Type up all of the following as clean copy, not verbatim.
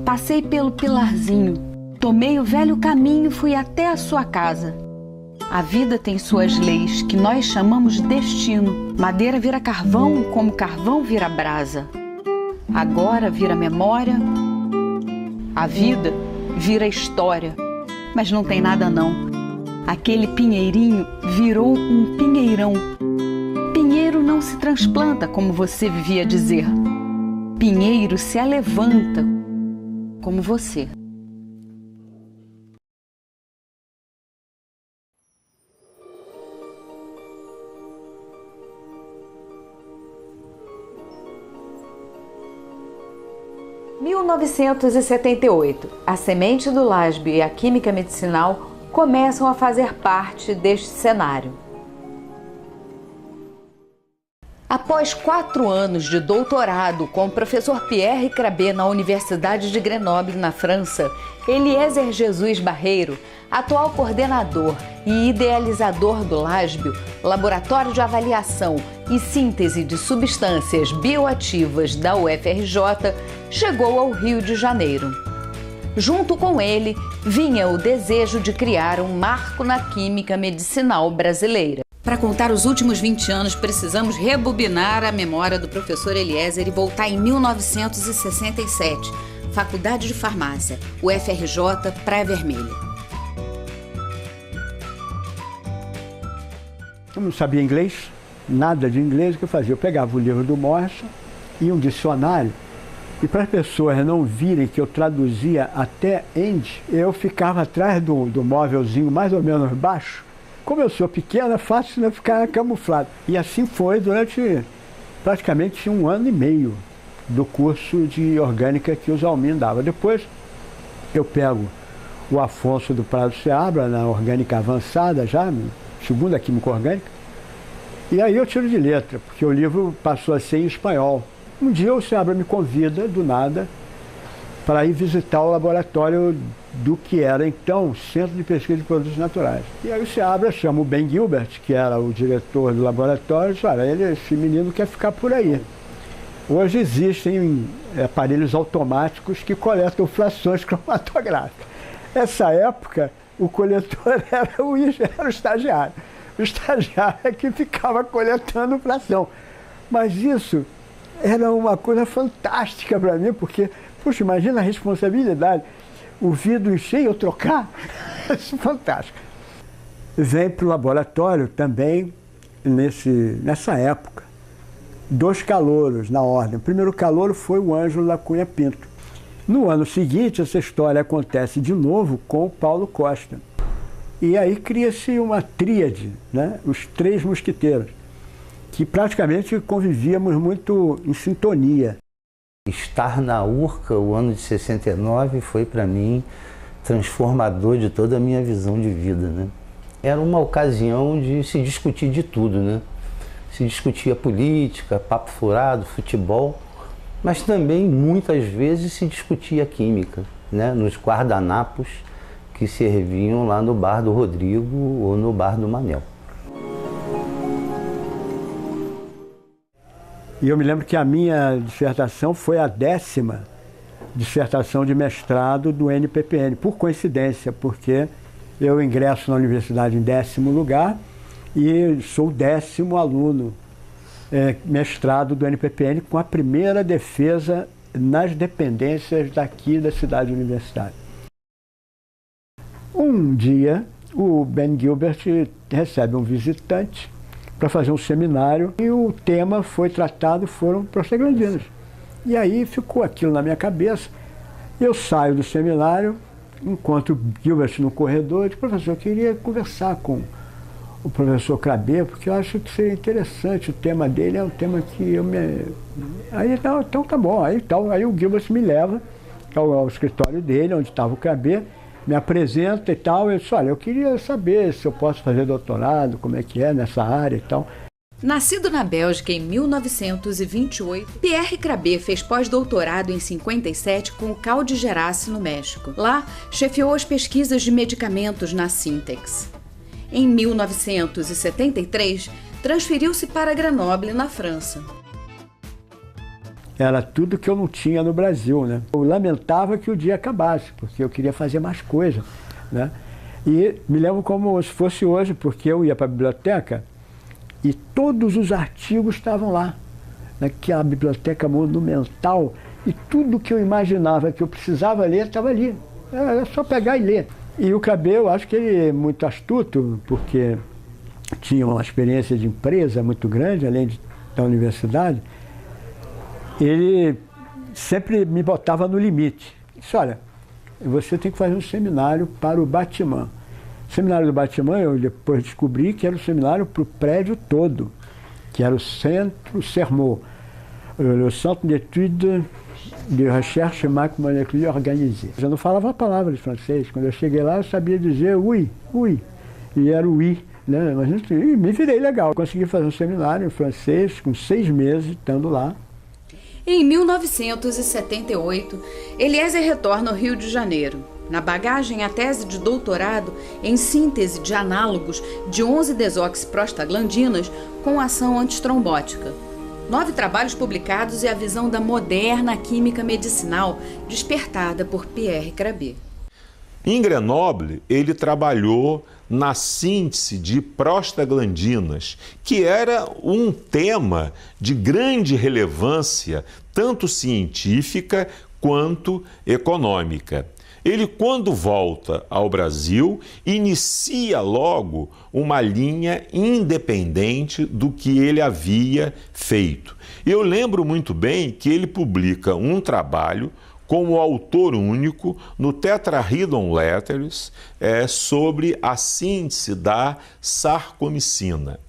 Passei pelo Pilarzinho, tomei o velho caminho e fui até a sua casa. A vida tem suas leis, que nós chamamos de destino. Madeira vira carvão, como carvão vira brasa. Agora vira memória, a vida vira história. Mas não tem nada não. Aquele pinheirinho virou um pinheirão. Pinheiro não se transplanta, como você vivia dizer. Pinheiro se alevanta, como você. Em 1978, a semente do lásbio e a química medicinal começam a fazer parte deste cenário. Após 4 anos de doutorado com o professor Pierre Crabet na Universidade de Grenoble, na França, Eliezer Jesus Barreiro, atual coordenador e idealizador do lásbio, Laboratório de Avaliação e Síntese de Substâncias Bioativas da UFRJ, chegou ao Rio de Janeiro. Junto com ele, vinha o desejo de criar um marco na química medicinal brasileira. Para contar os últimos 20 anos, precisamos rebobinar a memória do professor Eliezer e voltar em 1967, Faculdade de Farmácia, UFRJ, Praia Vermelha. Eu não sabia inglês, nada de inglês, o que eu fazia? Eu pegava o livro do Morrison e um dicionário, e para as pessoas não virem que eu traduzia até end, eu ficava atrás do móvelzinho mais ou menos baixo. Como eu sou pequena, é fácil não ficar camuflado. E assim foi durante praticamente 1 ano e meio do curso de orgânica que o Zalmin dava. Depois eu pego o Afonso do Prado Seabra, na orgânica avançada já, segunda química orgânica, e aí eu tiro de letra, porque o livro passou a ser em espanhol. Um dia o Seabra me convida, do nada, para ir visitar o laboratório do que era então Centro de Pesquisa de Produtos Naturais. E aí o Seabra chama o Ben Gilbert, que era o diretor do laboratório, e diz: olha, esse menino quer ficar por aí. Hoje existem aparelhos automáticos que coletam frações cromatográficas. Nessa época, o coletor era o estagiário. O estagiário é que ficava coletando fração. Mas isso era uma coisa fantástica para mim, porque, puxa, imagina a responsabilidade. O vidro encher e eu trocar? Isso é fantástico. Vem para o laboratório também, nessa época, 2 calouros na ordem. O primeiro calouro foi o Ângelo da Cunha Pinto. No ano seguinte, essa história acontece de novo com o Paulo Costa. E aí cria-se uma tríade, né? Os 3 mosquiteiros, que praticamente convivíamos muito em sintonia. Estar na URCA, o ano de 69, foi para mim transformador de toda a minha visão de vida, né? Era uma ocasião de se discutir de tudo, né? Se discutia política, papo furado, futebol, mas também muitas vezes se discutia química, né? Nos guardanapos que serviam lá no bar do Rodrigo ou no bar do Manel. E eu me lembro que a minha dissertação foi a 10ª dissertação de mestrado do NPPN, por coincidência, porque eu ingresso na universidade em 10º lugar e sou o 10º aluno mestrado do NPPN, com a primeira defesa nas dependências daqui da cidade universitária. Um dia, o Ben Gilbert recebe um visitante para fazer um seminário, e o tema foi tratado, foram prostaglandinas. E aí ficou aquilo na minha cabeça. Eu saio do seminário, encontro o Gilbert no corredor, e digo: professor, eu queria conversar com o professor Crabet, porque eu acho que seria interessante, o tema dele é um tema que eu me... Aí, então tá bom, aí o Gilbert me leva ao escritório dele, onde estava o Crabet, me apresenta e tal, eu disse: olha, eu queria saber se eu posso fazer doutorado, como é que é nessa área e tal. Nascido na Bélgica em 1928, Pierre Crabbe fez pós-doutorado em 57 com o Cal de Gerace, no México. Lá, chefiou as pesquisas de medicamentos na Syntex. Em 1973, transferiu-se para Grenoble, na França. Era tudo que eu não tinha no Brasil, né? Eu lamentava que o dia acabasse, porque eu queria fazer mais coisa, né? E me lembro como se fosse hoje, porque eu ia para a biblioteca e todos os artigos estavam lá, naquela biblioteca monumental, e tudo que eu imaginava que eu precisava ler estava ali. Era só pegar e ler. E o Crabbe, eu acho que ele é muito astuto, porque tinha uma experiência de empresa muito grande, além da universidade. Ele sempre me botava no limite. Disse, olha, você tem que fazer um seminário para o Batman. O seminário do Batman, eu depois descobri que era o seminário para o prédio todo, que era o Centro CERMO, o Centre d'Études de Recherche Macromoléculaire Organisée. Eu não falava a palavra de francês. Quando eu cheguei lá, eu sabia dizer oui, oui, e era o oui, né? Mas me virei legal. Consegui fazer um seminário em francês com 6 meses, estando lá. Em 1978, Eliezer retorna ao Rio de Janeiro. Na bagagem, a tese de doutorado em síntese de análogos de 11-desoxiprostaglandinas com ação antitrombótica. 9 trabalhos publicados e a visão da moderna química medicinal despertada por Pierre Crabbe. Em Grenoble, ele trabalhou na síntese de prostaglandinas, que era um tema de grande relevância, tanto científica quanto econômica. Ele, quando volta ao Brasil, inicia logo uma linha independente do que ele havia feito. Eu lembro muito bem que ele publica um trabalho como autor único no Tetrahedron Letters sobre a síntese da sarcomicina.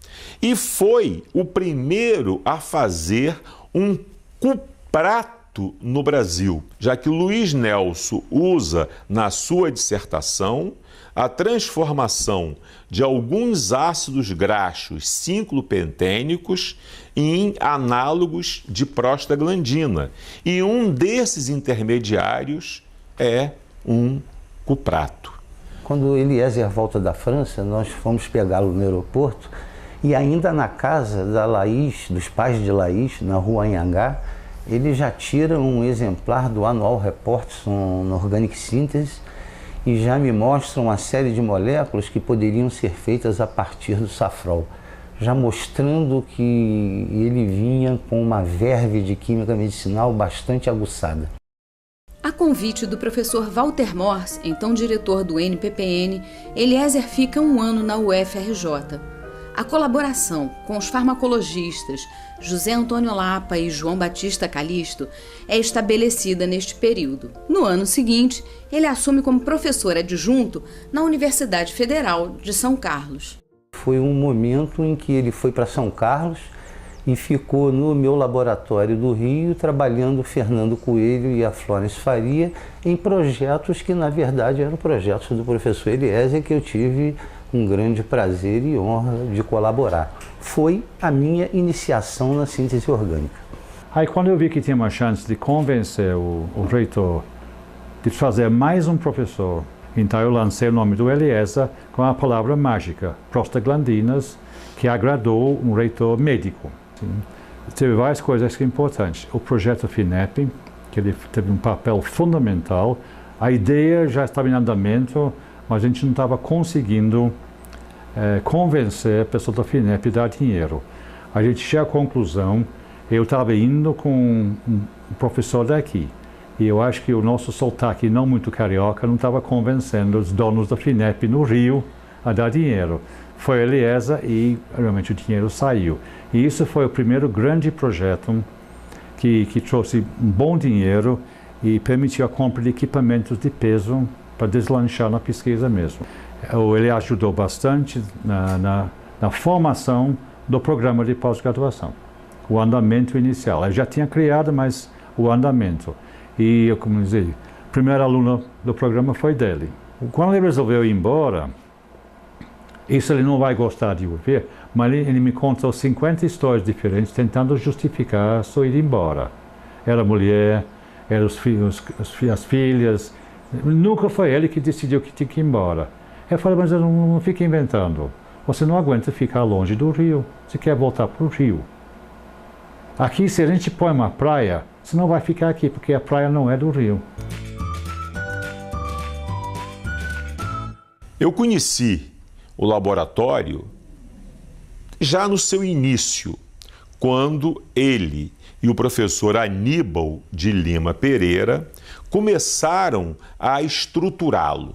E foi o primeiro a fazer um cuprato no Brasil, já que Luiz Nelson usa na sua dissertação a transformação de alguns ácidos graxos ciclopentênicos em análogos de prostaglandina, e um desses intermediários é um cuprato. Quando Eliezer volta da França, nós fomos pegá-lo no aeroporto e ainda na casa da Laís, dos pais de Laís, na rua Anhangá, ele já tira um exemplar do Annual Reports on Organic Synthesis e já me mostra uma série de moléculas que poderiam ser feitas a partir do safrol, já mostrando que ele vinha com uma verve de química medicinal bastante aguçada. A convite do professor Walter Morse, então diretor do NPPN, Eliezer fica um ano na UFRJ. A colaboração com os farmacologistas José Antônio Lapa e João Batista Calisto é estabelecida neste período. No ano seguinte, ele assume como professor adjunto na Universidade Federal de São Carlos. Foi um momento em que ele foi para São Carlos e ficou no meu laboratório do Rio, trabalhando Fernando Coelho e a Florence Faria em projetos que, na verdade, eram projetos do professor Eliezer, que eu tive um grande prazer e honra de colaborar. Foi a minha iniciação na síntese orgânica. Aí, quando eu vi que tinha uma chance de convencer o reitor de trazer mais um professor, então eu lancei o nome do Eliezer com a palavra mágica, prostaglandinas, que agradou um reitor médico. Teve várias coisas importantes. O projeto FINEP, que ele teve um papel fundamental. A ideia já estava em andamento, mas a gente não estava conseguindo convencer a pessoa da FINEP a dar dinheiro. A gente chegou à conclusão, eu estava indo com um professor daqui, e eu acho que o nosso sotaque não muito carioca não estava convencendo os donos da FINEP no Rio a dar dinheiro. Foi a Eliezer e realmente o dinheiro saiu. E isso foi o primeiro grande projeto que trouxe um bom dinheiro e permitiu a compra de equipamentos de peso para deslanchar na pesquisa mesmo. Ele ajudou bastante na formação do programa de pós-graduação, o andamento inicial. Eu já tinha criado, mas o andamento. E, como dizer, o primeiro aluno do programa foi dele. Quando ele resolveu ir embora, Isso ele não vai gostar de ouvir, mas ele me contou 50 histórias diferentes tentando justificar a sua ida embora. Era a mulher, eram os filhos, as filhas. Nunca foi ele que decidiu que tinha que ir embora. Eu falei, mas não fica inventando. Você não aguenta ficar longe do rio. Você quer voltar para o rio. Aqui, se a gente põe uma praia, você não vai ficar aqui, porque a praia não é do rio. Eu conheci o laboratório já no seu início, quando ele e o professor Aníbal de Lima Pereira começaram a estruturá-lo.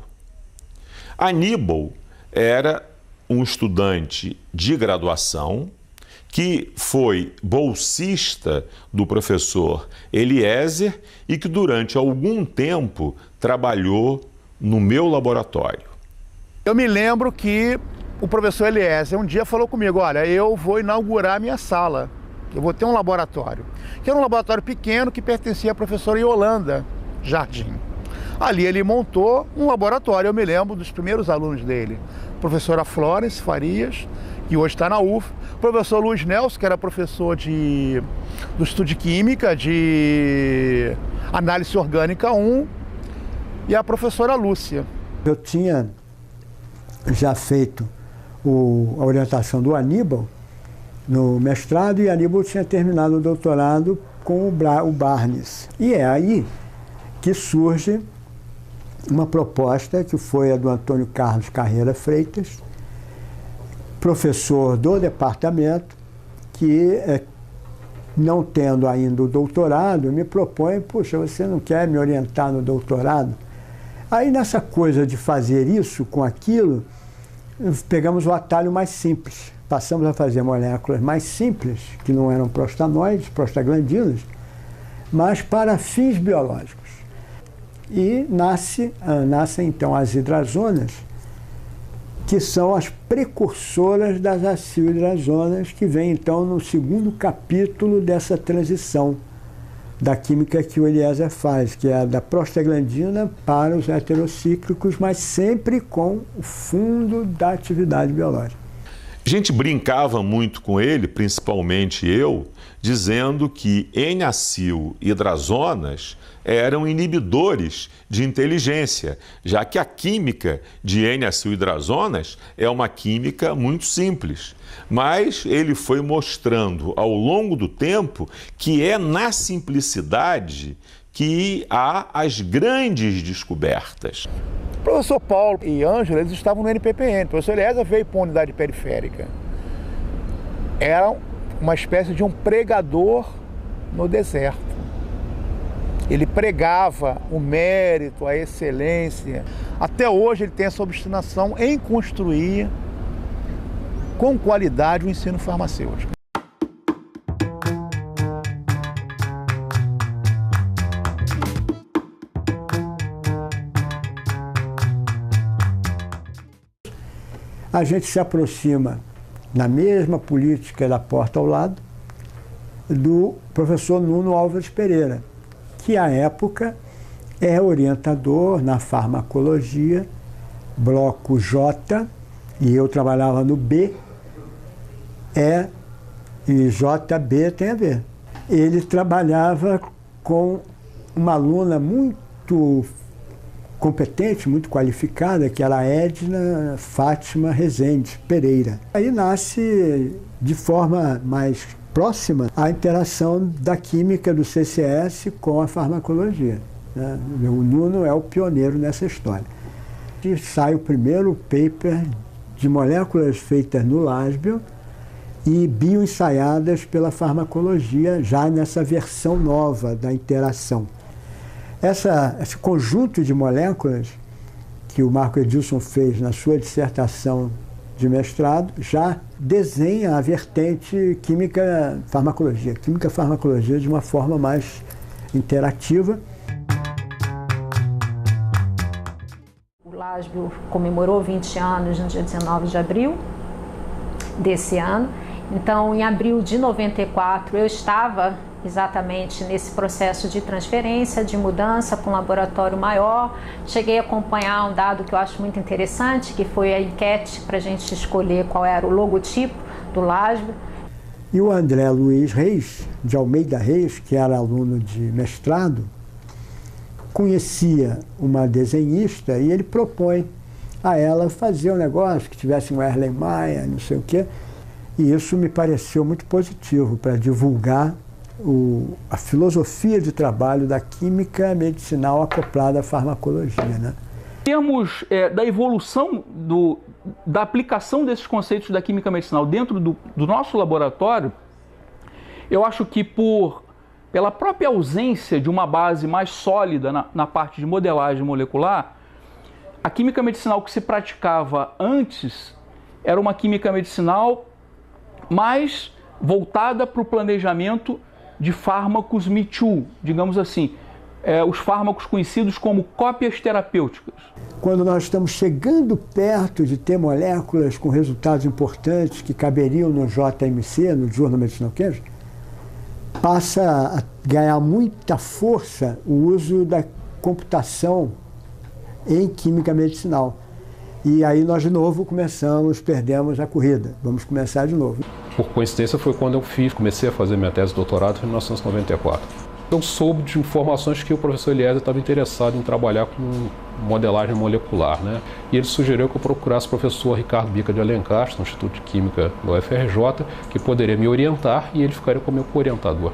Aníbal era um estudante de graduação que foi bolsista do professor Eliezer e que durante algum tempo trabalhou no meu laboratório. Eu me lembro que o professor Eliezer um dia falou comigo, olha, eu vou inaugurar a minha sala, eu vou ter um laboratório, que era um laboratório pequeno que pertencia à professora Yolanda Jardim. Ali ele montou um laboratório, eu me lembro dos primeiros alunos dele, professora Florence Farias, que hoje está na UF, professor Luiz Nelson, que era professor do estudo de Química, de Análise Orgânica 1, e a professora Lúcia. Eu tinha já feito a orientação do Aníbal no mestrado e Aníbal tinha terminado o doutorado com o Barnes. E é aí que surge uma proposta que foi a do Antônio Carlos Carreira Freitas, professor do departamento, que não tendo ainda o doutorado, me propõe, puxa, você não quer me orientar no doutorado? Aí nessa coisa de fazer isso com aquilo, pegamos o atalho mais simples. Passamos a fazer moléculas mais simples, que não eram prostanoides, prostaglandinas, mas para fins biológicos. E nascem então as hidrazonas, que são as precursoras das acilhidrazonas, que vem então no segundo capítulo dessa transição da química que o Eliezer faz, que é a da prostaglandina para os heterocíclicos, mas sempre com o fundo da atividade biológica. A gente brincava muito com ele, principalmente eu, dizendo que N-acilhidrazonas eram inibidores de inteligência, já que a química de N-acilhidrazonas é uma química muito simples. Mas ele foi mostrando ao longo do tempo que é na simplicidade que há as grandes descobertas. O professor Paulo e Ângela, eles estavam no NPPN. O professor Eliezer veio para a unidade periférica. Era uma espécie de um pregador no deserto. Ele pregava o mérito, a excelência. Até hoje ele tem essa obstinação em construir com qualidade o ensino farmacêutico. A gente se aproxima, na mesma política da porta ao lado, do professor Nuno Álvares Pereira, que à época é orientador na farmacologia, bloco J, e eu trabalhava no B, E e JB tem a ver. Ele trabalhava com uma aluna muito competente, muito qualificada, que era a Edna Fátima Rezende Pereira. Aí nasce de forma mais próxima a interação da química do CCS com a farmacologia, né? O Nuno é o pioneiro nessa história. E sai o primeiro paper de moléculas feitas no Lásbio e bioensaiadas pela farmacologia, já nessa versão nova da interação. Esse conjunto de moléculas que o Marco Edilson fez na sua dissertação de mestrado já desenha a vertente química-farmacologia de uma forma mais interativa. O Lásbio comemorou 20 anos no dia 19 de abril desse ano. Então, em abril de 94, eu estava exatamente nesse processo de transferência, de mudança para um laboratório maior. Cheguei a acompanhar um dado que eu acho muito interessante, que foi a enquete para a gente escolher qual era o logotipo do LASB. E o André Luiz Reis, de Almeida Reis, que era aluno de mestrado, conhecia uma desenhista e ele propõe a ela fazer um negócio que tivesse um Erlen Maia, não sei o quê. E isso me pareceu muito positivo para divulgar a filosofia de trabalho da química medicinal acoplada à farmacologia, né? Em termos da evolução da aplicação desses conceitos da química medicinal dentro do nosso laboratório, eu acho que pela própria ausência de uma base mais sólida na parte de modelagem molecular, a química medicinal que se praticava antes era uma química medicinal mais voltada para o planejamento de fármacos Me Too, digamos assim, os fármacos conhecidos como cópias terapêuticas. Quando nós estamos chegando perto de ter moléculas com resultados importantes que caberiam no JMC, no Journal Medicinal Chemistry, passa a ganhar muita força o uso da computação em química medicinal. E aí nós de novo perdemos a corrida, vamos começar de novo. Por coincidência foi quando eu comecei a fazer minha tese de doutorado em 1994. Eu soube de informações que o professor Eliezer estava interessado em trabalhar com modelagem molecular, né? E ele sugeriu que eu procurasse o professor Ricardo Bica de Alencar, do Instituto de Química do UFRJ, que poderia me orientar e ele ficaria como meu co-orientador.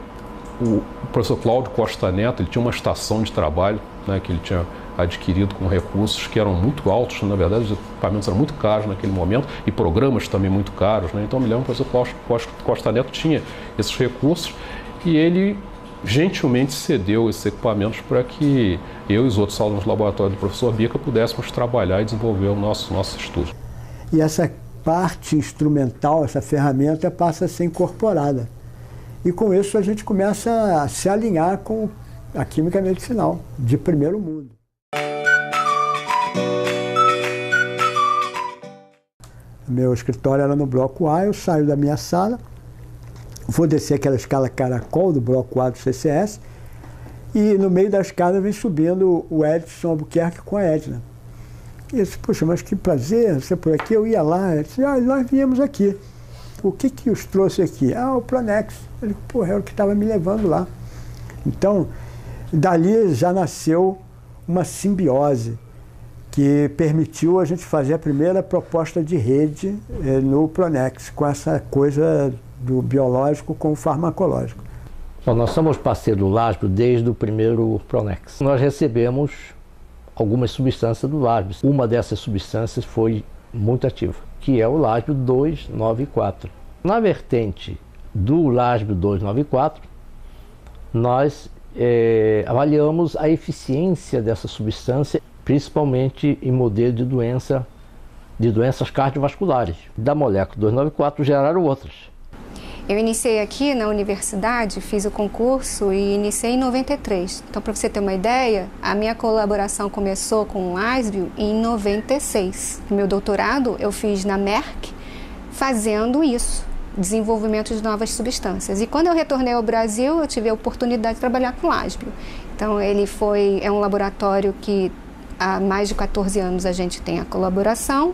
O professor Cláudio Costa Neto, ele tinha uma estação de trabalho, né, que ele tinha adquirido com recursos que eram muito altos, na verdade os equipamentos eram muito caros naquele momento e programas também muito caros, né? Então me lembro que o professor Costa Neto tinha esses recursos e ele gentilmente cedeu esses equipamentos para que eu e os outros alunos do laboratório do professor Bica pudéssemos trabalhar e desenvolver o nosso estudo. E essa parte instrumental, essa ferramenta passa a ser incorporada. E com isso a gente começa a se alinhar com a química medicinal de primeiro mundo. Meu escritório era no bloco A, eu saio da minha sala, vou descer aquela escala caracol do bloco A do CCS e no meio da escada vem subindo o Edson Albuquerque com a Edna. E eu disse, poxa, mas que prazer, você por aqui, eu ia lá. Eu disse, nós viemos aqui. O que os trouxe aqui? O Pronex. Ele, era o que estava me levando lá. Então, dali já nasceu uma simbiose que permitiu a gente fazer a primeira proposta de rede no Pronex, com essa coisa do biológico com o farmacológico. Bom, nós somos parceiros do LASB desde o primeiro Pronex. Nós recebemos algumas substâncias do LASB. Uma dessas substâncias foi muito ativa, que é o LASB 294. Na vertente do LASB 294, nós avaliamos a eficiência dessa substância, principalmente em modelo de doenças cardiovasculares. Da molécula 294 geraram outras. Eu iniciei aqui na universidade, fiz o concurso e iniciei em 93. Então, para você ter uma ideia, a minha colaboração começou com o LASB em 96. Meu doutorado eu fiz na Merck, fazendo isso, desenvolvimento de novas substâncias. E quando eu retornei ao Brasil, eu tive a oportunidade de trabalhar com o LASB. Então, é um laboratório que há mais de 14 anos a gente tem a colaboração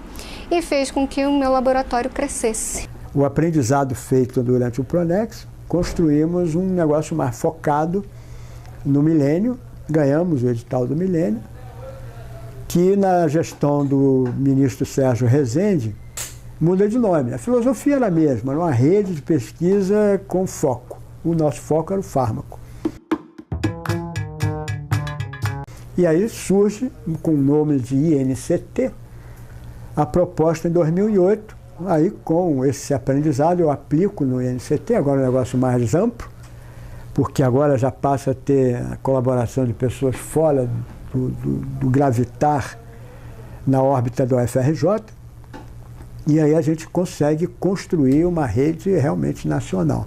e fez com que o meu laboratório crescesse. O aprendizado feito durante o Pronex, construímos um negócio mais focado no milênio, ganhamos o edital do milênio, que na gestão do ministro Sérgio Rezende muda de nome. A filosofia era a mesma, era uma rede de pesquisa com foco. O nosso foco era o fármaco. E aí surge, com o nome de INCT, a proposta em 2008. Aí, com esse aprendizado, eu aplico no INCT, agora é um negócio mais amplo, porque agora já passa a ter a colaboração de pessoas fora do gravitar na órbita do UFRJ, e aí a gente consegue construir uma rede realmente nacional.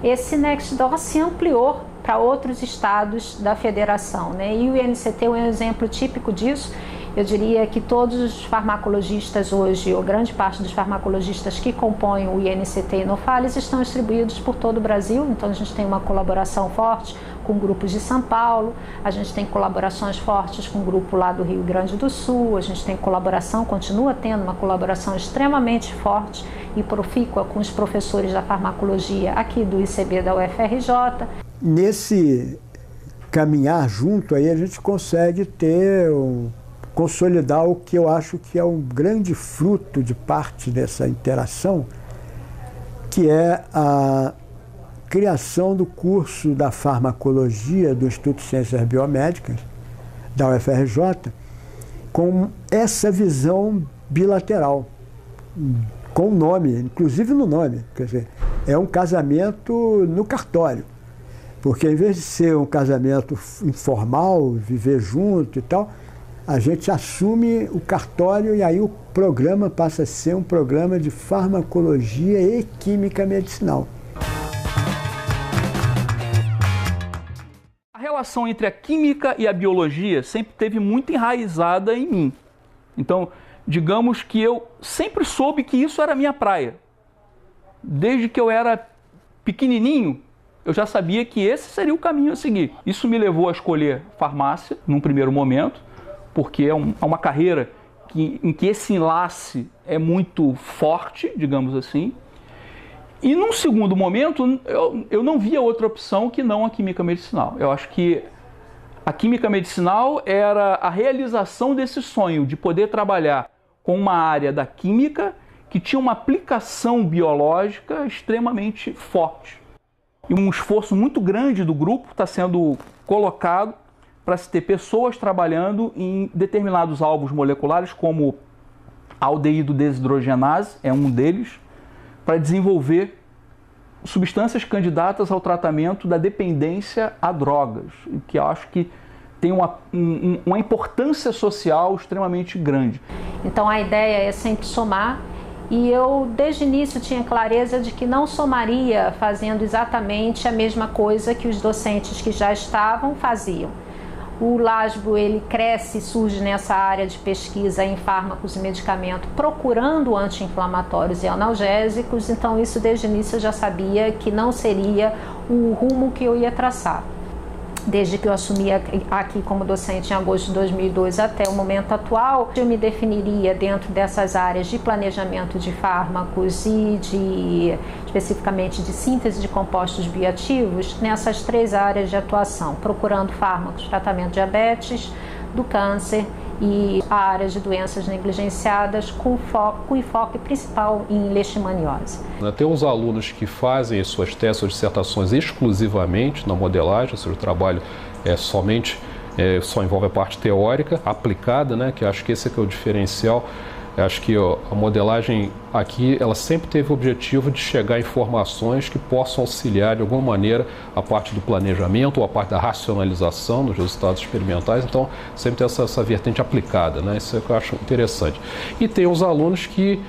Esse NextDOS se ampliou para outros estados da federação, né? E o INCT é um exemplo típico disso. Eu diria que todos os farmacologistas hoje, ou grande parte dos farmacologistas que compõem o INCT Inofales, estão distribuídos por todo o Brasil. Então a gente tem uma colaboração forte com grupos de São Paulo, a gente tem colaborações fortes com o grupo lá do Rio Grande do Sul, a gente tem colaboração, continua tendo uma colaboração extremamente forte e profícua com os professores da farmacologia aqui do ICB da UFRJ. Nesse caminhar junto aí a gente consegue consolidar o que eu acho que é um grande fruto de parte dessa interação, que é a criação do curso da farmacologia do Instituto de Ciências Biomédicas, da UFRJ, com essa visão bilateral, com o nome, inclusive no nome. Quer dizer, é um casamento no cartório, porque em vez de ser um casamento informal, viver junto e tal, a gente assume o cartório e aí o programa passa a ser um programa de farmacologia e química medicinal. A relação entre a química e a biologia sempre esteve muito enraizada em mim. Então, digamos que eu sempre soube que isso era a minha praia. Desde que eu era pequenininho, eu já sabia que esse seria o caminho a seguir. Isso me levou a escolher farmácia, num primeiro momento, porque é uma carreira em que esse enlace é muito forte, digamos assim. E num segundo momento, eu não via outra opção que não a química medicinal. Eu acho que a química medicinal era a realização desse sonho de poder trabalhar com uma área da química que tinha uma aplicação biológica extremamente forte. E um esforço muito grande do grupo está sendo colocado para se ter pessoas trabalhando em determinados alvos moleculares, como a aldeído desidrogenase, é um deles, para desenvolver substâncias candidatas ao tratamento da dependência a drogas, que eu acho que tem uma importância social extremamente grande. Então a ideia é sempre somar, e eu desde o início tinha clareza de que não somaria fazendo exatamente a mesma coisa que os docentes que já estavam faziam. O LASBO, ele cresce e surge nessa área de pesquisa em fármacos e medicamentos, procurando anti-inflamatórios e analgésicos, então isso desde o início eu já sabia que não seria o rumo que eu ia traçar. Desde que eu assumi aqui como docente em agosto de 2002 até o momento atual, eu me definiria dentro dessas áreas de planejamento de fármacos e especificamente de síntese de compostos bioativos nessas 3 áreas de atuação, procurando fármacos, tratamento de diabetes, do câncer e a área de doenças negligenciadas com enfoque principal em leishmaniose. Tem uns alunos que fazem as suas teses ou dissertações exclusivamente na modelagem, ou seja, o trabalho só envolve a parte teórica aplicada, né, que acho que esse é que é o diferencial. Eu acho que a modelagem aqui, ela sempre teve o objetivo de chegar a informações que possam auxiliar de alguma maneira a parte do planejamento ou a parte da racionalização dos resultados experimentais. Então, sempre tem essa vertente aplicada, né? Isso é o que eu acho interessante. E tem os alunos que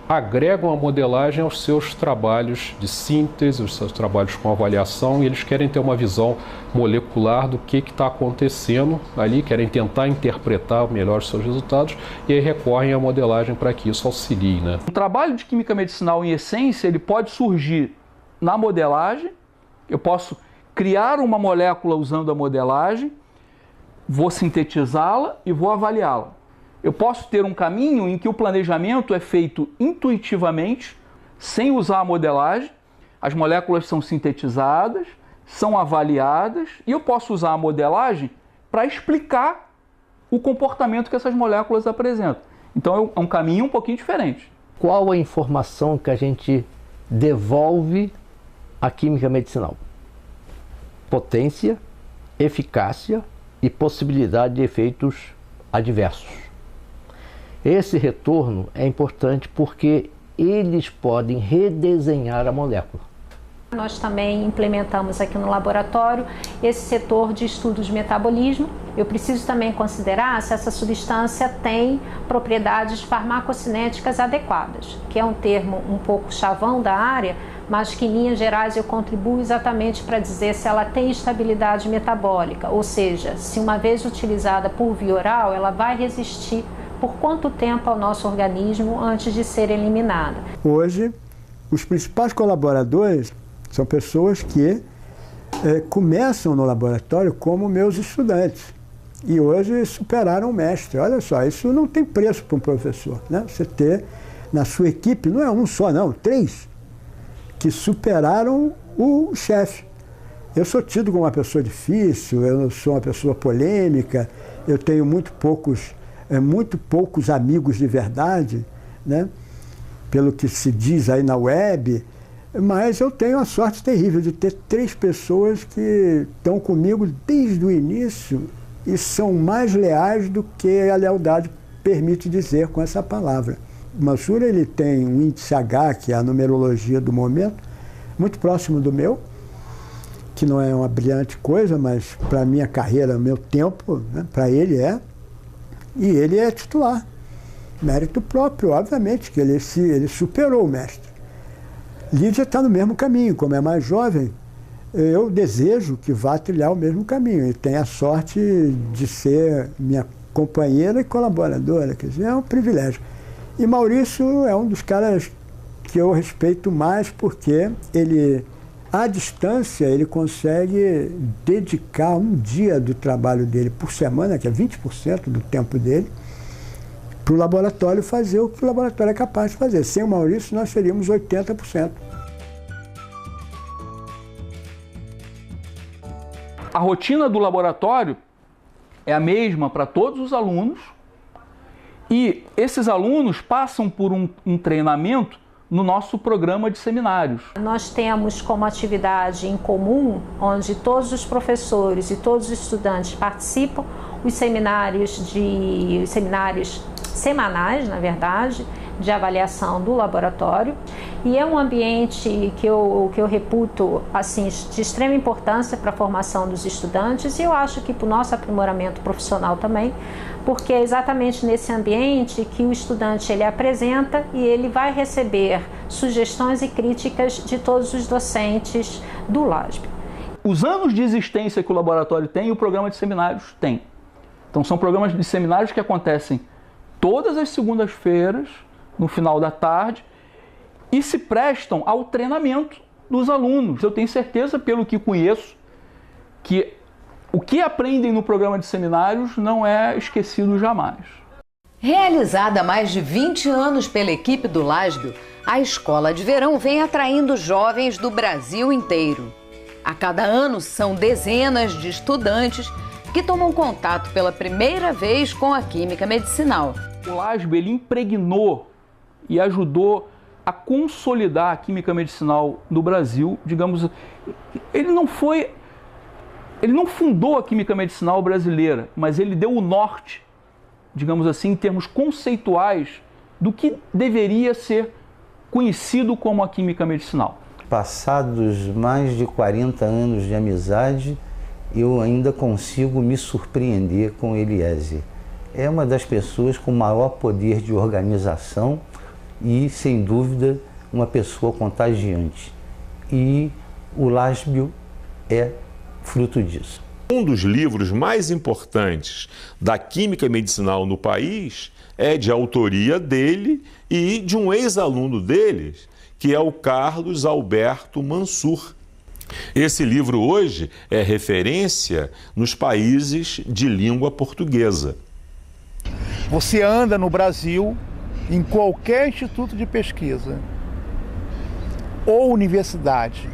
agregam a modelagem aos seus trabalhos de síntese, os seus trabalhos com avaliação, e eles querem ter uma visão molecular do que está acontecendo ali, querem tentar interpretar melhor os seus resultados, e aí recorrem à modelagem para que isso auxilie, né? O trabalho de química medicinal, em essência, ele pode surgir na modelagem. Eu posso criar uma molécula usando a modelagem, vou sintetizá-la e vou avaliá-la. Eu posso ter um caminho em que o planejamento é feito intuitivamente, sem usar a modelagem, as moléculas são sintetizadas, são avaliadas, e eu posso usar a modelagem para explicar o comportamento que essas moléculas apresentam. Então é um caminho um pouquinho diferente. Qual a informação que a gente devolve à química medicinal? Potência, eficácia e possibilidade de efeitos adversos. Esse retorno é importante porque eles podem redesenhar a molécula. Nós também implementamos aqui no laboratório esse setor de estudos de metabolismo. Eu preciso também considerar se essa substância tem propriedades farmacocinéticas adequadas, que é um termo um pouco chavão da área, mas que em linhas gerais eu contribuo exatamente para dizer se ela tem estabilidade metabólica, ou seja, se uma vez utilizada por via oral, ela vai resistir por quanto tempo ao nosso organismo antes de ser eliminada. Hoje, os principais colaboradores são pessoas que começam no laboratório como meus estudantes e hoje superaram o mestre. Olha só, isso não tem preço para um professor, né? Você ter na sua equipe, não é um só não, 3, que superaram o chefe. Eu sou tido como uma pessoa difícil, eu sou uma pessoa polêmica, eu tenho muito poucos amigos de verdade, né? Pelo que se diz aí na web, mas eu tenho a sorte terrível de ter 3 pessoas que estão comigo desde o início e são mais leais do que a lealdade permite dizer com essa palavra. O Mansur, ele tem um índice H, que é a numerologia do momento, muito próximo do meu, que não é uma brilhante coisa, mas para a minha carreira, meu tempo, né, para ele é, e ele é titular. Mérito próprio, obviamente, que ele superou o mestre. Lídia está no mesmo caminho, como é mais jovem, eu desejo que vá trilhar o mesmo caminho e tenha a sorte de ser minha companheira e colaboradora, quer dizer, é um privilégio. E Maurício é um dos caras que eu respeito mais porque ele, à distância, ele consegue dedicar um dia do trabalho dele por semana, que é 20% do tempo dele, para o laboratório fazer o que o laboratório é capaz de fazer. Sem o Maurício, nós seríamos 80%. A rotina do laboratório é a mesma para todos os alunos e esses alunos passam por um treinamento no nosso programa de seminários. Nós temos como atividade em comum, onde todos os professores e todos os estudantes participam, os seminários semanais, na verdade, de avaliação do laboratório, e é um ambiente que eu reputo assim, de extrema importância para a formação dos estudantes e eu acho que para o nosso aprimoramento profissional também, porque é exatamente nesse ambiente que o estudante ele apresenta e ele vai receber sugestões e críticas de todos os docentes do LASB. Os anos de existência que o laboratório tem, o programa de seminários tem. Então são programas de seminários que acontecem todas as segundas-feiras, no final da tarde, e se prestam ao treinamento dos alunos. Eu tenho certeza, pelo que conheço, que o que aprendem no programa de seminários não é esquecido jamais. Realizada há mais de 20 anos pela equipe do LASB, a Escola de Verão vem atraindo jovens do Brasil inteiro. A cada ano são dezenas de estudantes que tomam contato pela primeira vez com a química medicinal. O LASB ele impregnou e ajudou a consolidar a química medicinal no Brasil, digamos, ele não fundou a química medicinal brasileira, mas ele deu o norte, digamos assim, em termos conceituais do que deveria ser conhecido como a química medicinal. Passados mais de 40 anos de amizade, eu ainda consigo me surpreender com Eliezer. É uma das pessoas com maior poder de organização e, sem dúvida, uma pessoa contagiante. E o LASB é fruto disso. Um dos livros mais importantes da química medicinal no país é de autoria dele e de um ex-aluno deles, que é o Carlos Alberto Mansur. Esse livro hoje é referência nos países de língua portuguesa. Você anda no Brasil, em qualquer instituto de pesquisa, ou universidade,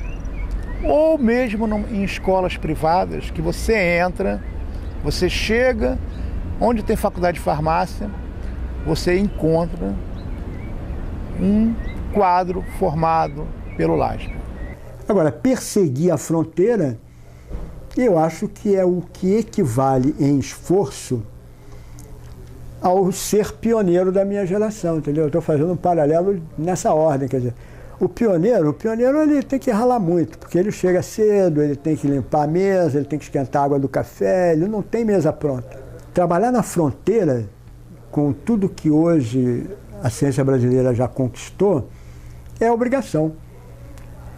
ou mesmo em escolas privadas, que você entra, você chega, onde tem faculdade de farmácia, você encontra um quadro formado pelo LASB. Agora, perseguir a fronteira, eu acho que é o que equivale em esforço ao ser pioneiro da minha geração, entendeu? Eu estou fazendo um paralelo nessa ordem, quer dizer, O pioneiro ele tem que ralar muito, porque ele chega cedo, ele tem que limpar a mesa, ele tem que esquentar a água do café, ele não tem mesa pronta. Trabalhar na fronteira, com tudo que hoje a ciência brasileira já conquistou, é obrigação.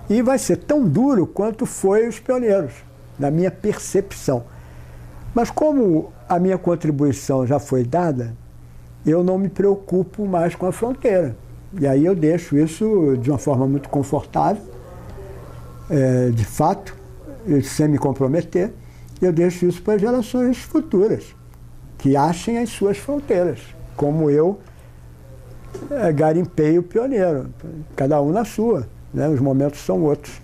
E vai ser tão duro quanto foi os pioneiros, na minha percepção. Mas como a minha contribuição já foi dada, eu não me preocupo mais com a fronteira. E aí eu deixo isso de uma forma muito confortável, de fato, sem me comprometer, eu deixo isso para as gerações futuras, que achem as suas fronteiras, como eu garimpei o pioneiro, cada um na sua, né? Os momentos são outros.